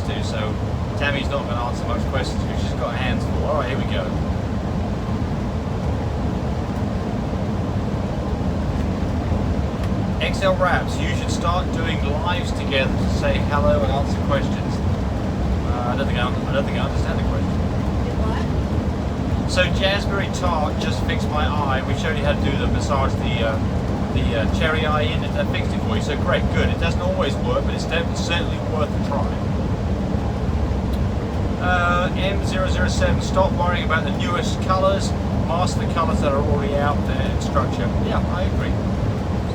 to, so Tammy's not going to answer much questions because she's got her hands full. Alright, here we go. XL Raps, you should start doing lives together to say hello and answer questions. I don't think I understand the question. So Jazzberry Tart just fixed my eye. We showed you how to do the massage, the cherry eye in, and that fixed it for you. So great, good. It doesn't always work, but it's certainly worth a try. M007, stop worrying about the newest colours. Master the colours that are already out there in structure. Yeah, I agree.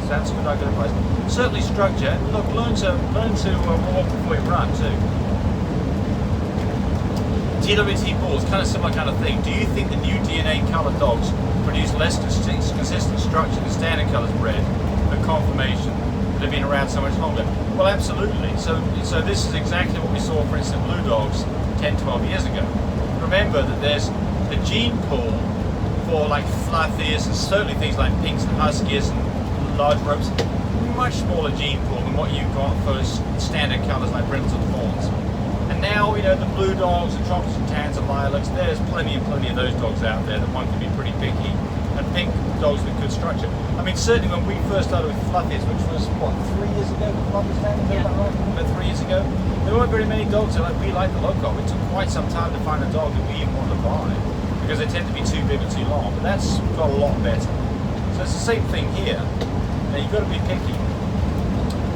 That's good. I good advice. Certainly structure. Look, learn to walk before you run too. TWT balls, kind of similar kind of thing. Do you think the new DNA coloured dogs produce less consistent structure than standard colours bred for conformation that have been around so much longer? Well, absolutely. So this is exactly what we saw, for instance, blue dogs 10, 12 years ago. Remember that there's the gene pool for like fluffies and certainly things like pinks and huskies and large ropes, much smaller gene pool than what you've got for standard colours like brindles and fawns. And now, you know, the blue dogs, the chocolates and tans and lilacs, there's plenty of those dogs out there that one can be pretty picky. And pink dogs with good structure. I mean, certainly when we first started with fluffies, which was, what, 3 years ago, the fluffies down, is that right? About 3 years ago, there weren't very many dogs that we liked the look of. It took quite some time to find a dog that we even wanted to buy, because they tend to be too big or too long. But that's got a lot better. So it's the same thing here. Now, you've got to be picky.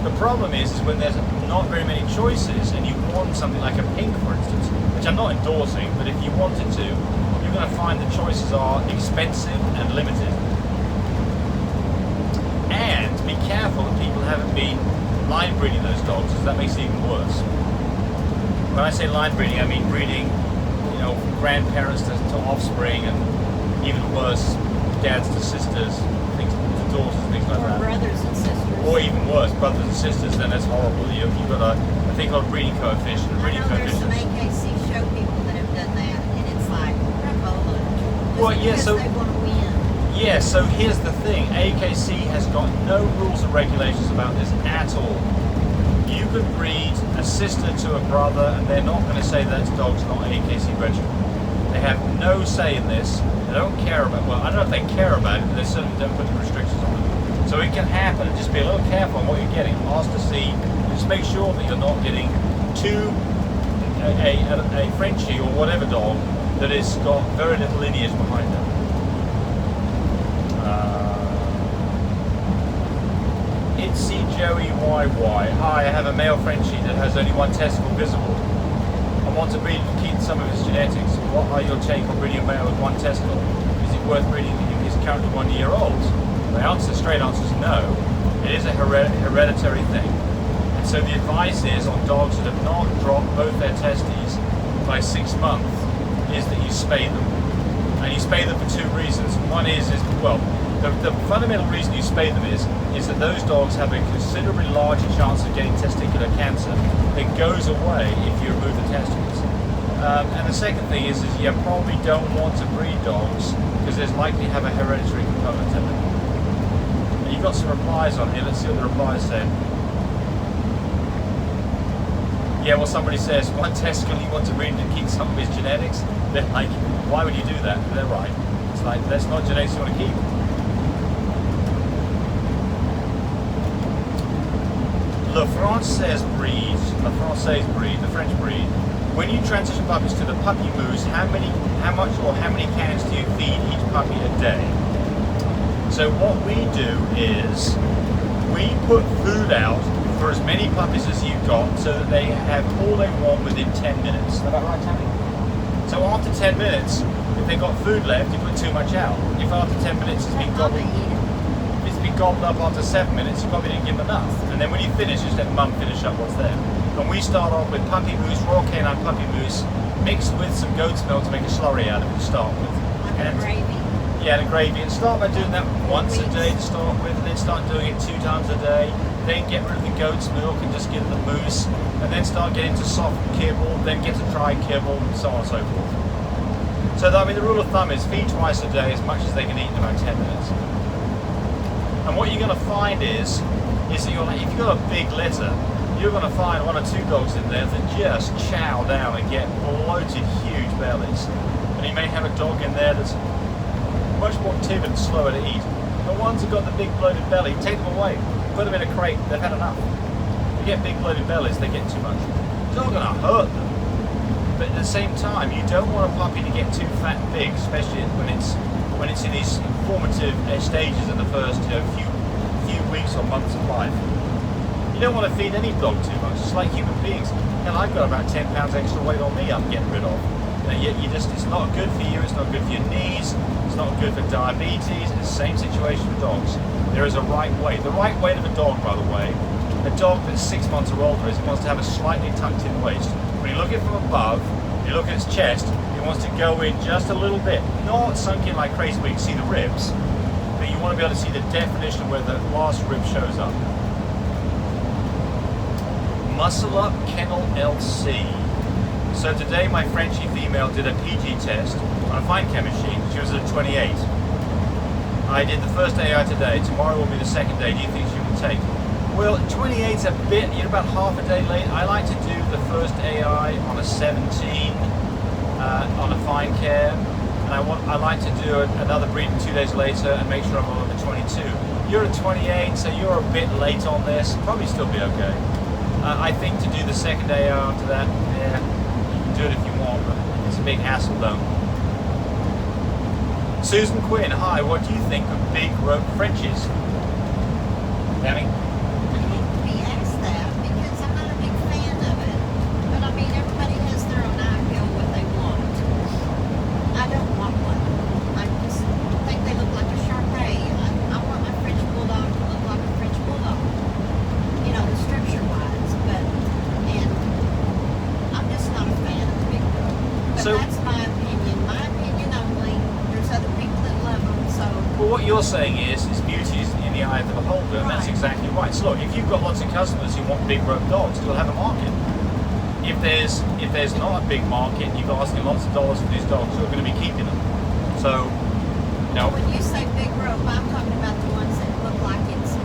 The problem is when there's not very many choices and you want something like a pink, for instance, which I'm not endorsing, but if you wanted to, you're going to find the choices are expensive and limited. And be careful that people haven't been line breeding those dogs, because that makes it even worse. When I say line breeding, I mean breeding, you know, grandparents to offspring, and even worse, dads to sisters, things to daughters, things like that. Or brothers and sisters. Or even worse, brothers and sisters. Then that's horrible. You've got a thing called breeding coefficient. I know there's some AKC show people that have done that, and it's like, well, yeah, so they want to win. yeah, so here's the thing: AKC has got no rules or regulations about this at all. You could breed a sister to a brother, and they're not going to say that dog's not AKC registered. They have no say in this. They don't care about. Well, I don't know if they care about it, but they certainly don't put the restrictions on it. So it can happen, and just be a little careful on what you're getting. Ask to see, just make sure that you're not getting a Frenchie or whatever dog that has got very little lineage behind them. It's Joey YY. Hi, I have a male Frenchie that has only one testicle visible. I want to breed to keep some of his genetics. What are your take on breeding a male with one testicle? Is it worth breeding him? He's currently 1 year old. The straight answer is no. It is a hereditary thing. And so the advice is on dogs that have not dropped both their testes by 6 months is that you spay them. And you spay them for 2 reasons. One is well, the fundamental reason you spay them is that those dogs have a considerably larger chance of getting testicular cancer that goes away if you remove the testicles. And the second thing is you probably don't want to breed dogs because there's likely to have a hereditary component to them. You've got some replies on here. Let's see what the replies say. Yeah, well, somebody says, one testicle you want to breed to keep some of his genetics. They're like, why would you do that? They're right. It's like, that's not genetics you want to keep. Le Français breed, the French breed. When you transition puppies to the puppy moose, how many cans do you feed each puppy a day? So what we do is we put food out for as many puppies as you've got so that they have all they want within 10 minutes. Is that right, Tammy? So after 10 minutes, if they've got food left, you put too much out. If after 10 minutes it's been gobbled up after 7 minutes, you probably didn't give them enough. And then when you finish, just let mum finish up what's there. And we start off with puppy moose, Royal Canine puppy moose, mixed with some goat's milk to make a slurry out of it to start with. Like a gravy. Yeah, and a gravy. And start by doing that once a day to start with, and then start doing it 2 times a day. Then get rid of the goat's milk and just give the moose, and then start getting to soft kibble, then get to dry kibble, and so on and so forth. So I mean, the rule of thumb is feed twice a day, as much as they can eat in about 10 minutes. And what you're going to find is that if you've got a big litter, you're going to find one or two dogs in there that just chow down and get bloated, huge bellies. And you may have a dog in there that's much more timid and slower to eat. The ones that got the big bloated belly, take them away, put them in a crate, they've had enough. You get big bloated bellies, they get too much. It's not going to hurt them, but at the same time, you don't want a puppy to get too fat and big, especially when it's in these formative stages in the first few weeks or months of life. You don't want to feed any dog too much. It's like human beings. Hell, I've got about 10 pounds extra weight on me I'm getting rid of. And yet it's not good for you, it's not good for your knees, it's not good for diabetes. It's the same situation with dogs. There is a right weight. The right weight of a dog, by the way, a dog that's 6 months or older, it wants to have a slightly tucked in waist. When you look at it from above, you look at its chest, it wants to go in just a little bit. Not sunk in like crazy where you can see the ribs, but you want to be able to see the definition of where the last rib shows up. Muscle Up Kennel LC. So today my Frenchie female did a PG test on a fine chem machine. She was at 28. I did the first AI today. Tomorrow will be the second day. Do you think she will take? Well, 28's a bit, you're about half a day late. I like to do the first AI on a 17, on a fine chem, and I like to do another breeding 2 days later and make sure I'm on the 22. You're at 28, so you're a bit late on this. Probably still be okay. I think to do the second AI after that, yeah, you can do it if you want, but it's a big hassle though. Susan Quinn, hi, what do you think of big rope Frenchies? Danny? What you're saying is beauty is in the eye of the beholder, and that's exactly right. So look, if you've got lots of customers who want big rope dogs, you'll have a market. If there's not a big market, you're asking lots of dollars for these dogs, you're going to be keeping them. So, you know. When you say big rope, I'm talking about the ones that look like it's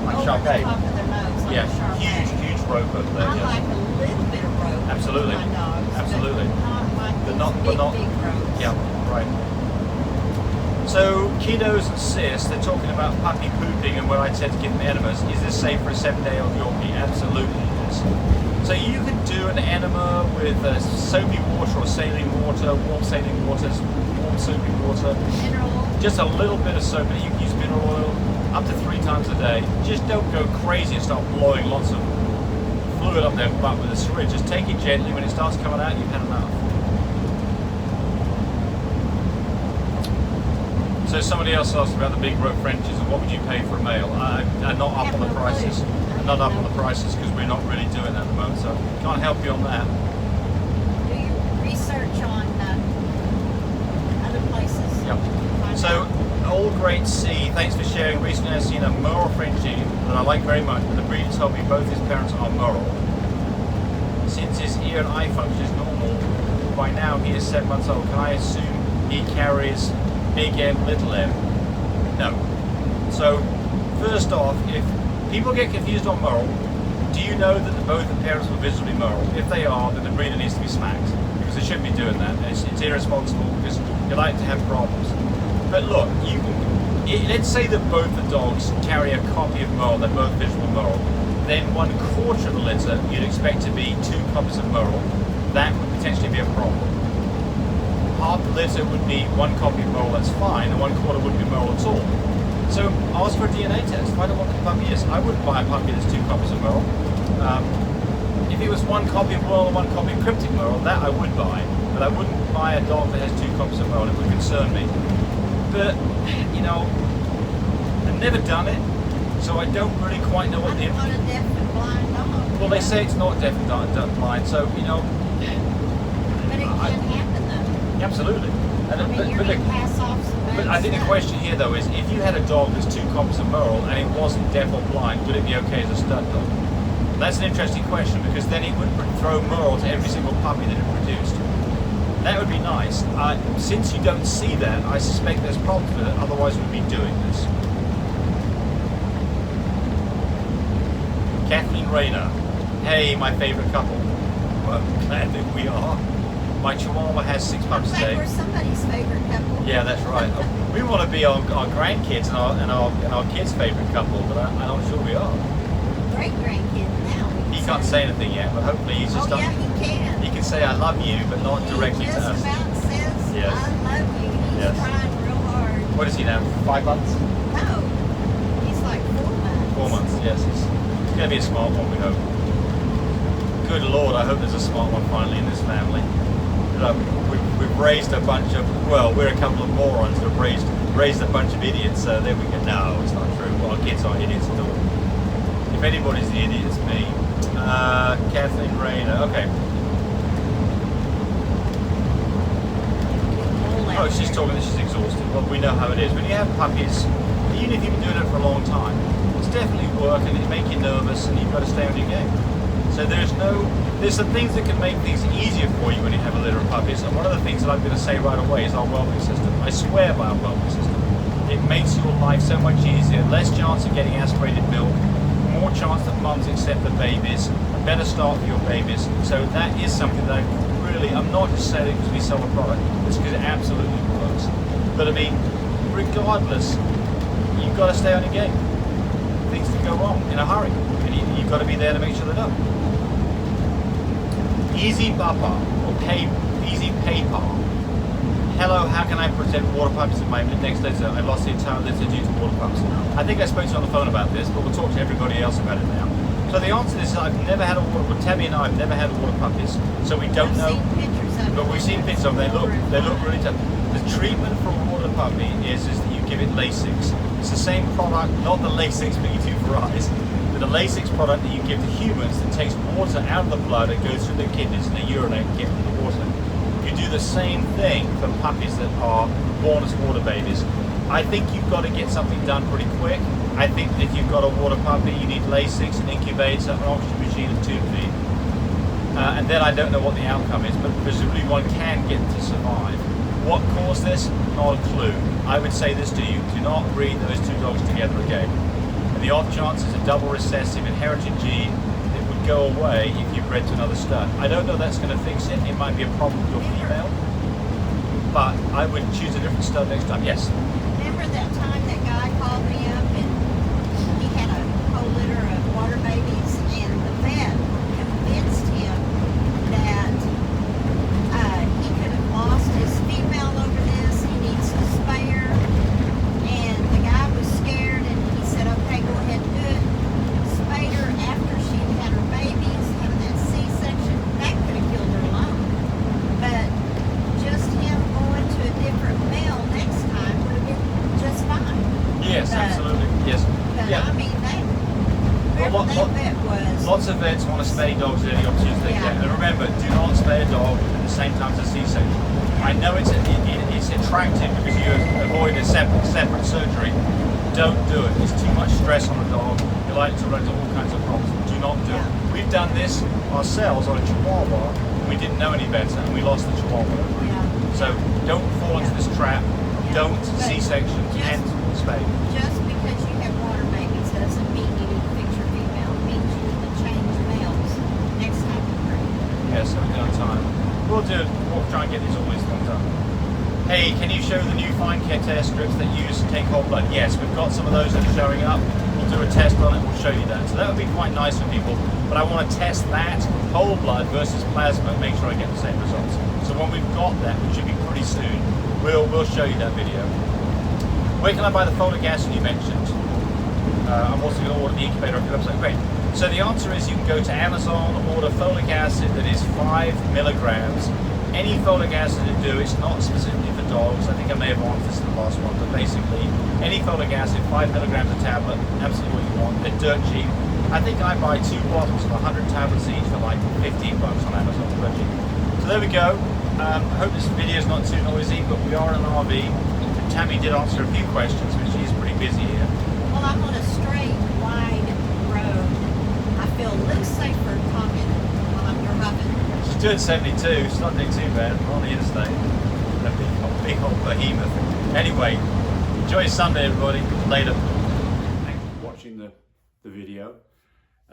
like over the top of their nose, like a Shar-Pei. huge rope over there. I like a little bit of rope. Absolutely. For my dogs, Absolutely. But not big ropes. Yeah, right. So, kiddos and cis, they're talking about puppy pooping and where I said to give them enemas. Is this safe for a 7-day-old Yorkie? Absolutely it is. So you could do an enema with soapy water or saline water, warm saline waters, warm soapy water. Mineral oil. Just a little bit of soap, and you can use mineral oil up to 3 times a day. Just don't go crazy and start blowing lots of fluid up their butt with a syringe. Just take it gently. When it starts coming out, you've had enough. So somebody else asked about the big rope Frenchies and what would you pay for a male? I'm not up on the prices. I'm not up on the prices because we're not really doing that at the moment, so can't help you on that. Do you research on other places? Yep. So, All Great C, thanks for sharing. Recently I've seen a merle Frenchie that I like very much, but the breeder told me both his parents are merle. Since his ear and eye function is normal, by now he is 7 months old. Can I assume he carries big M, little m? No. So, first off, if people get confused on merle, do you know that both the parents were visibly merle? If they are, then the breeder needs to be smacked, because they shouldn't be doing that. It's irresponsible, because you like to have problems. But look, let's say that both the dogs carry a copy of merle, they're both visual merle, then 1/4 of the litter you'd expect to be 2 copies of merle. That would potentially be a problem. Half the litter would be 1 copy of merle, that's fine, and 1/4 wouldn't be merle at all. So ask for a DNA test, find out what the puppy is. I wouldn't buy a puppy that's 2 copies of merle. If it was 1 copy of merle and 1 copy of cryptic merle, that I would buy. But I wouldn't buy a dog that has 2 copies of merle, it would concern me. But, you know, I've never done it, so I don't really quite know what I don't want a deaf and blind dog. Well, they say it's not deaf and blind, so, you know. But it can happen though. Absolutely. And I mean, you're going to pass off some bad But I think the stuff. question here, though, is if you had a dog that's 2 copies of merle and it wasn't deaf or blind, would it be okay as a stud dog? That's an interesting question, because then it would throw merle to every single puppy that it produced. That would be nice. Since you don't see that, I suspect there's problems with it, otherwise we'd be doing this. Kathleen Rayner. Hey, my favorite couple. Well, glad that we are. My Chihuahua has 6 pups Glad today. we're somebody's favorite couple. Yeah, that's right. We want to be our grandkids and our kids' favorite couple, but I'm not sure we are. Great grandkid now. He can't say anything yet, but hopefully he's just. Oh yeah, he can. He can say I love you, but not directly he to just us. about says Yes. I love you. He's Yes. trying real hard. What is he now? 5 months? No, he's like 4 months. 4 months. Yes, he's going to be a smart one, we hope. Good Lord, I hope there's a smart one finally in this family. You know, we've raised a bunch of, well, we're a couple of morons that raised a bunch of idiots. There we go. No, it's not true. Well, our kids aren't idiots at all. If anybody's the idiot, it's me. Kathleen Rayner. Okay. Oh, she's talking that she's exhausted. Well, we know how it is. When you have puppies, even if you've been doing it for a long time, it's definitely work and it makes you nervous and you've got to stay on your game. So there's some things that can make things easier for you when you have a litter of puppies. And one of the things that I'm going to say right away is our whelping system. I swear by our whelping system. It makes your life so much easier. Less chance of getting aspirated milk, more chance that mums accept the babies, a better start for your babies. So that is something that I'm not just saying it because we sell a product, it's because it absolutely works. But I mean, regardless, you've got to stay on your game. Things can go wrong in a hurry, and you've got to be there to make sure they don't. Easy Papa, or Easy Paper. Hello, how can I protect water pumps in my next litter? I lost the entire litter due to water pumps. I think I spoke to you on the phone about this, but we'll talk to everybody else about it now. So the answer to this is I've never had Tammy and I have never had water puppies, so we don't know. I've seen pictures of But them. we've seen pictures of them. They look really tough. The treatment for a water puppy is that you give it Lasix. It's the same product, not the Lasix that you do for eyes, but the Lasix product that you give to humans that takes water out of the blood and goes through the kidneys and they urinate and get into the water. You do the same thing for puppies that are born as water babies. I think you've got to get something done pretty quick. I think that if you've got a water puppy, you need Lasix, an incubator, an oxygen machine, and tube feed. And then I don't know what the outcome is, but presumably one can get to survive. What caused this? Not a clue. I would say this to you, do not breed those 2 dogs together again. And the off chance is a double recessive inherited gene that would go away if you bred to another stud. I don't know that's going to fix it. It might be a problem with your female. But I would choose a different stud next time. Yes? Remember that time that guy called me up and he had a whole litter of water babies and the vet convinced him that he could have lost his female over this, he needs to spare, and the guy was scared and he said, okay, go ahead and do it. Spayed her after she'd had her babies, having that C-section, that could have killed her alone. But just him going to a different male next time would have been just fine. Yes, absolutely. Yes. But Yeah. I mean, that vet was. Lots of vets want to spay dogs at any opportunity they Yeah. get. And remember, do not spay a dog at the same time as a C-section. I know it's attractive because you avoid a separate surgery. Don't do it. It's too much stress on a dog. You're likely to run into all kinds of problems. Do not do it. We've done this ourselves on a Chihuahua. We didn't know any better, and we lost the Chihuahua. So don't fall into this trap. Don't C-section and spay. Just because you have water babies doesn't mean you need to fix your female. It means you need to change males next time you breed. Yes, so we're down time. We'll do it. We'll try and get these all these things done. Hey, can you show the new fine care test strips that use take whole blood? Yes, we've got some of those that are showing up. We'll do a test on it. We'll show you that. So that would be quite nice for people. But I want to test that whole blood versus plasma and make sure I get the same results. So when we've got that, which should be pretty soon, we'll show you that video. Where can I buy the folic acid you mentioned? I'm also going to order the incubator off your website. Great. So the answer is you can go to Amazon, order folic acid that is 5 milligrams. Any folic acid to do, it's not specifically for dogs. I think I may have answered this in the last one, but basically, any folic acid, 5 milligrams a tablet, absolutely what you want. They're dirt cheap. I think I buy 2 bottles of 100 tablets each for like $15 on Amazon. Dirt cheap. So there we go. I hope this video is not too noisy, but we are in an RV. And Tammy did answer a few questions, but she's pretty busy here. Well, I'm on a straight, wide road. I feel a little safer talking while I'm driving. She's doing 72. She's not doing too bad. We're on the interstate. A big old behemoth. Anyway, enjoy your Sunday, everybody. Later. Thanks for watching the video.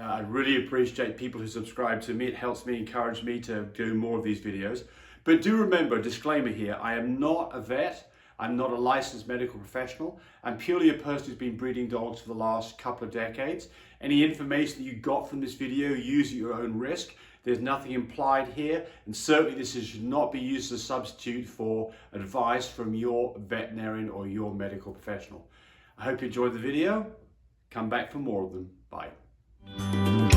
I really appreciate people who subscribe to me. It helps me, encourage me to do more of these videos. But do remember, disclaimer here, I am not a vet. I'm not a licensed medical professional. I'm purely a person who's been breeding dogs for the last couple of decades. Any information that you got from this video, use at your own risk. There's nothing implied here, and certainly this should not be used as a substitute for advice from your veterinarian or your medical professional. I hope you enjoyed the video. Come back for more of them. Bye.